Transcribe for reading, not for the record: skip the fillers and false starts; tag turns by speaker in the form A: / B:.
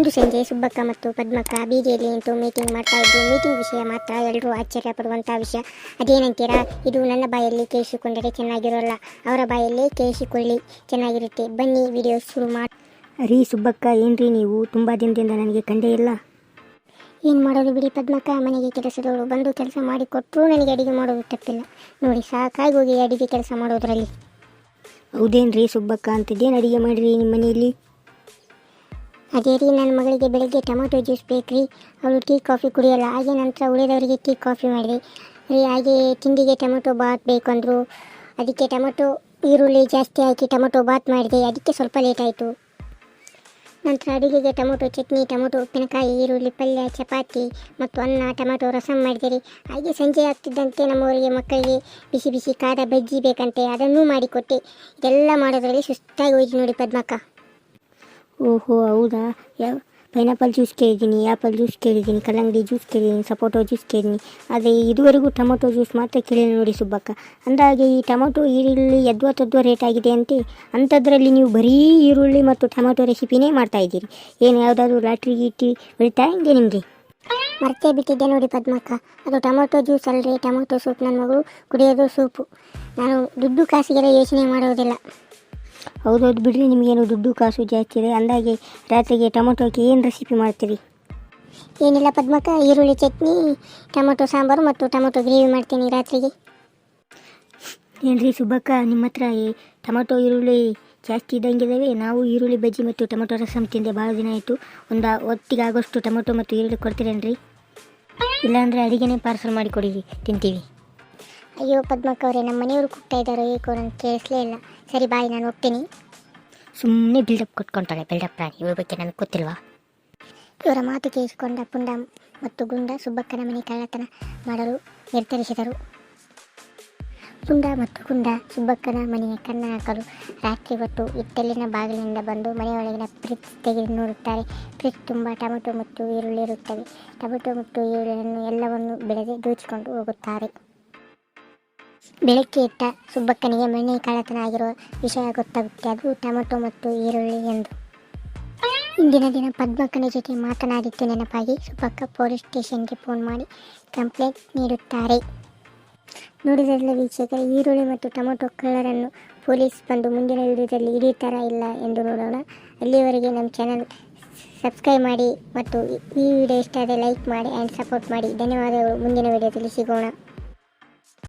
A: ಒಂದು ಸಂಜೆ ಸುಬ್ಬಕ್ಕ ಮತ್ತು ಪದ್ಮಕ್ಕ ಬೀದಿಯಲ್ಲಿ ನಿಂತು ಮೀಟಿಂಗ್ ಮಾಡ್ತಾ ಇದ್ರು. ಮೀಟಿಂಗ್ ವಿಷಯ ಮಾತ್ರ ಎಲ್ಲರೂ ಆಶ್ಚರ್ಯ ಪಡುವಂಥ ವಿಷಯ. ಅದೇನಂತೀರಾ? ಇದು ನನ್ನ ಬಾಯಲ್ಲಿ ಕೇಳಿಸಿಕೊಂಡರೆ ಚೆನ್ನಾಗಿರೋಲ್ಲ, ಅವರ ಬಾಯಲ್ಲೇ ಕೇಳಿಸಿಕೊಳ್ಳಿ, ಚೆನ್ನಾಗಿರುತ್ತೆ. ಬನ್ನಿ ವಿಡಿಯೋ ಶುರು ಮಾಡಿ.
B: ರೀ ಸುಬ್ಬಕ್ಕ, ಏನ್ರಿ ನೀವು ತುಂಬ ದಿನದಿಂದ ನನಗೆ ಕಂಡೇ ಇಲ್ಲ.
A: ಏನು ಮಾಡೋದು ಬಿಡಿ ಪದ್ಮಕ್ಕ, ಮನೆಗೆ ಕೆಲಸದವರು ಬಂದು ಕೆಲಸ ಮಾಡಿಕೊಟ್ಟರು ನನಗೆ ಅಡುಗೆ ಮಾಡೋದು ತಪ್ಪಿಲ್ಲ ನೋಡಿ, ಸಾಕಾಗಿ ಹೋಗಿ ಅಡುಗೆ ಕೆಲಸ ಮಾಡೋದ್ರಲ್ಲಿ.
B: ಹೌದೇನ್ರಿ ಸುಬ್ಬಕ್ಕ, ಅಂತಿದ್ದೇನು ಅಡುಗೆ ಮಾಡಿರಿ ನಿಮ್ಮ ಮನೆಯಲ್ಲಿ?
A: ಅದೇ ರೀ, ನನ್ನ ಮಗಳಿಗೆ ಬೆಳಗ್ಗೆ ಟೊಮೊಟೊ ಜ್ಯೂಸ್ ಬೇಕ್ರಿ, ಅವಳು ಟೀ ಕಾಫಿ ಕುಡಿಯೋಲ್ಲ. ಹಾಗೆ ನಂತರ ಉಳಿದವರಿಗೆ ಟೀ ಕಾಫಿ ಮಾಡಿರಿ ರೀ. ಹಾಗೆ ತಿಂಡಿಗೆ ಟೊಮೊಟೊ ಬಾತ್ ಬೇಕು ಅಂದರು, ಅದಕ್ಕೆ ಟೊಮೊಟೊ ಈರುಳ್ಳಿ ಜಾಸ್ತಿ ಹಾಕಿ ಟೊಮೊಟೊ ಬಾತ್ ಮಾಡಿದೆ, ಅದಕ್ಕೆ ಸ್ವಲ್ಪ ಲೇಟ್ ಆಯಿತು. ನಂತರ ಅಡುಗೆಗೆ ಟೊಮೊಟೊ ಚಟ್ನಿ, ಟೊಮೊಟೊ ಉಪ್ಪಿನಕಾಯಿ, ಈರುಳ್ಳಿ ಪಲ್ಯ, ಚಪಾತಿ ಮತ್ತು ಅನ್ನ, ಟೊಮೊಟೊ ರಸಂ ಮಾಡಿದೆ. ಹಾಗೆ ಸಂಜೆ ಆಗ್ತಿದ್ದಂತೆ ನಮ್ಮವರಿಗೆ ಮಕ್ಕಳಿಗೆ ಬಿಸಿ ಬಿಸಿ ಕಾದ ಬಜ್ಜಿ ಬೇಕಂತೆ, ಅದನ್ನೂ ಮಾಡಿಕೊಟ್ಟೆ. ಇದೆಲ್ಲ ಮಾಡೋದ್ರಲ್ಲಿ ಸುಸ್ತಾಗಿ ಹೋಯ್ತು ನೋಡಿ ಪದ್ಮಕ್ಕ.
B: ಓಹೋ ಹೌದಾ, ಪೈನಾಪಲ್ ಜ್ಯೂಸ್ ಕೇಳಿದ್ದೀನಿ, ಆ್ಯಪಲ್ ಜ್ಯೂಸ್ ಕೇಳಿದ್ದೀನಿ, ಕಲ್ಲಂಗಡಿ ಜ್ಯೂಸ್ ಕೇಳಿದ್ದೀನಿ, ಸಪೋಟೊ ಜ್ಯೂಸ್ ಕೇಳಿದ್ದೀನಿ, ಆದರೆ ಇದುವರೆಗೂ ಟೊಮೊಟೊ ಜ್ಯೂಸ್ ಮಾತ್ರ ಕೇಳಿಲ್ಲ ನೋಡಿ ಸುಬ್ಬಕ್ಕ. ಅಂದಾಗೆ ಈ ಟೊಮೊಟೊ ಈರುಳ್ಳಿ ಯದ್ವಾ ರೇಟ್ ಆಗಿದೆ ಅಂತೆ, ಅಂಥದ್ರಲ್ಲಿ ನೀವು ಬರೀ ಈರುಳ್ಳಿ ಮತ್ತು ಟೊಮೊಟೊ ರೆಸಿಪಿನೇ ಮಾಡ್ತಾಯಿದ್ದೀರಿ. ಏನು ಯಾವುದಾದ್ರೂ ಲಾಟ್ರಿ ಗೀಟಿ ಬೀಳ್ತಾ ಹಿಂಗೆ ನಿಮಗೆ?
A: ಮರ್ತೇ ಬಿಟ್ಟಿದ್ದೆ ನೋಡಿ ಪದ್ಮಕ್ಕ, ಅದು ಟೊಮೊಟೊ ಜ್ಯೂಸ್ ಅಲ್ಲದೆ ಟೊಮೊಟೊ ಸೂಪ್. ನನ್ನ ಮಗಳು ಕುಡಿಯೋದು ಸೂಪು. ನಾನು ದುಡ್ಡು ಕಾಸಿಗೆಲ್ಲ ಯೋಚನೆ ಮಾಡೋದಿಲ್ಲ.
B: ಹೌದೌದು ಬಿಡ್ರಿ, ನಿಮಗೇನು ದುಡ್ಡು ಕಾಸು ಜಾಸ್ತಿ ಇದೆ. ಅಂದಾಗೆ ರಾತ್ರಿಗೆ ಟೊಮೊಟೊಕ್ಕೆ ಏನು ರೆಸಿಪಿ ಮಾಡ್ತೀರಿ?
A: ಏನಿಲ್ಲ ಪದ್ಮಕ್ಕ, ಈರುಳ್ಳಿ ಚಟ್ನಿ, ಟೊಮೊಟೊ ಸಾಂಬಾರು ಮತ್ತು ಟೊಮೊಟೊ ಗ್ರೇವಿ ಮಾಡ್ತೀನಿ ರಾತ್ರಿಗೆ.
B: ಏನ್ರಿ ಸುಬ್ಬಕ್ಕ, ನಿಮ್ಮ ಹತ್ರ ಟೊಮೊಟೊ ಈರುಳ್ಳಿ ಜಾಸ್ತಿ ಇದ್ದಂಗಿದ್ದಾವೆ. ನಾವು ಈರುಳ್ಳಿ ಬಜ್ಜಿ ಮತ್ತು ಟೊಮೊಟೊ ರಸಂ ತಿಂದೆ ಭಾಳ ದಿನ ಆಯಿತು. ಒಂದು ಹೊತ್ತಿಗೆ ಆಗೋಷ್ಟು ಟೊಮೊಟೊ ಮತ್ತು ಈರುಳ್ಳಿ ಕೊಡ್ತೀರೇನ್ರಿ? ಇಲ್ಲಾಂದರೆ ಅಡುಗೆನೇ ಪಾರ್ಸಲ್ ಮಾಡಿ ಕೊಡಿ, ತಿಂತೀವಿ.
A: ಅಯ್ಯೋ ಪದ್ಮಕ್ಕ ಅವರೇ, ನಮ್ಮ ಮನೆಯವರು ಕೂಗ್ತಾ ಇದ್ದಾರೋ ಏಕೋ, ನನಗೆ ಕೇಳಿಸ್ಲೇ ಇಲ್ಲ. ಸರಿ ಬಾಯ್, ನಾನು ಹೋಗ್ತೀನಿ.
B: ಸುಮ್ಮನೆ ಬಿಲ್ಡಪ್ ಕೊಟ್ಕೊಳ್ತಾಳೆ, ಬಿಲ್ಡಪ್ ಪ್ರಾಣಿ. ಇವ್ರ ಬಗ್ಗೆ ನನಗೆ ಗೊತ್ತಿಲ್ವಾ?
A: ಇವರ ಮಾತು ಕೇಳಿಸಿಕೊಂಡ ಪುಂಡ ಮತ್ತು ಗುಂಡ ಸುಬ್ಬಕ್ಕನ ಮನೆ ಕಳ್ಳತನ ಮಾಡಲು ನಿರ್ಧರಿಸಿದರು. ಪುಂಡ ಮತ್ತು ಗುಂಡ ಸುಬ್ಬಕ್ಕನ ಮನೆಯ ಕನ್ನ ಹಾಕಲು ರಾತ್ರಿ ಹೊತ್ತು ಹಿತ್ತಲಿನ ಬಾಗಿಲಿನಿಂದ ಬಂದು ಮನೆಯೊಳಗಿನ ಫ್ರಿಜ್ ತೆಗೆದು ನೋಡುತ್ತಾರೆ. ಫ್ರಿಜ್ ತುಂಬ ಟೊಮೊಟೊ ಮತ್ತು ಈರುಳ್ಳಿ ಇರುತ್ತವೆ. ಟೊಮೊಟೊ ಮತ್ತು ಈರುಳ್ಳಿಯನ್ನು ಎಲ್ಲವನ್ನು ಬೆಳೆದೇ ದೋಚಿಕೊಂಡು ಹೋಗುತ್ತಾರೆ. ಬೆಳಗ್ಗೆ ಇಟ್ಟ ಸುಬ್ಬಕ್ಕನಿಗೆ ಮನೆ ಕಳ್ಳತನ ಆಗಿರುವ ವಿಷಯ ಗೊತ್ತಾಗುತ್ತೆ, ಅದು ಟೊಮೊಟೊ ಮತ್ತು ಈರುಳ್ಳಿ ಎಂದು. ಇಂದಿನ ದಿನ ಪದ್ಮಕ್ಕನ ಜೊತೆ ಮಾತನಾಡಿದ್ದು ನೆನಪಾಗಿ ಸುಬ್ಬಕ್ಕ ಪೊಲೀಸ್ ಸ್ಟೇಷನ್ಗೆ ಫೋನ್ ಮಾಡಿ ಕಂಪ್ಲೇಂಟ್ ನೀಡುತ್ತಾರೆ. ನೋಡಿದ್ರಲ್ಲ ವೀಕ್ಷಕರೇ, ಈರುಳ್ಳಿ ಮತ್ತು ಟೊಮೊಟೊ ಕಳ್ಳರನ್ನು ಪೊಲೀಸ್ ಬಂದು ಮುಂದಿನ ವಿಡಿಯೋದಲ್ಲಿ ಹಿಡಿತಾರಾ ಇಲ್ಲ ಎಂದು ನೋಡೋಣ. ಅಲ್ಲಿಯವರೆಗೆ ನಮ್ಮ ಚಾನಲ್ ಸಬ್ಸ್ಕ್ರೈಬ್ ಮಾಡಿ ಮತ್ತು ಈ ವಿಡಿಯೋ ಇಷ್ಟ ಆದರೆ ಲೈಕ್ ಮಾಡಿ ಆ್ಯಂಡ್ ಸಪೋರ್ಟ್ ಮಾಡಿ. ಧನ್ಯವಾದಗಳು. ಮುಂದಿನ ವಿಡಿಯೋದಲ್ಲಿ ಸಿಗೋಣ.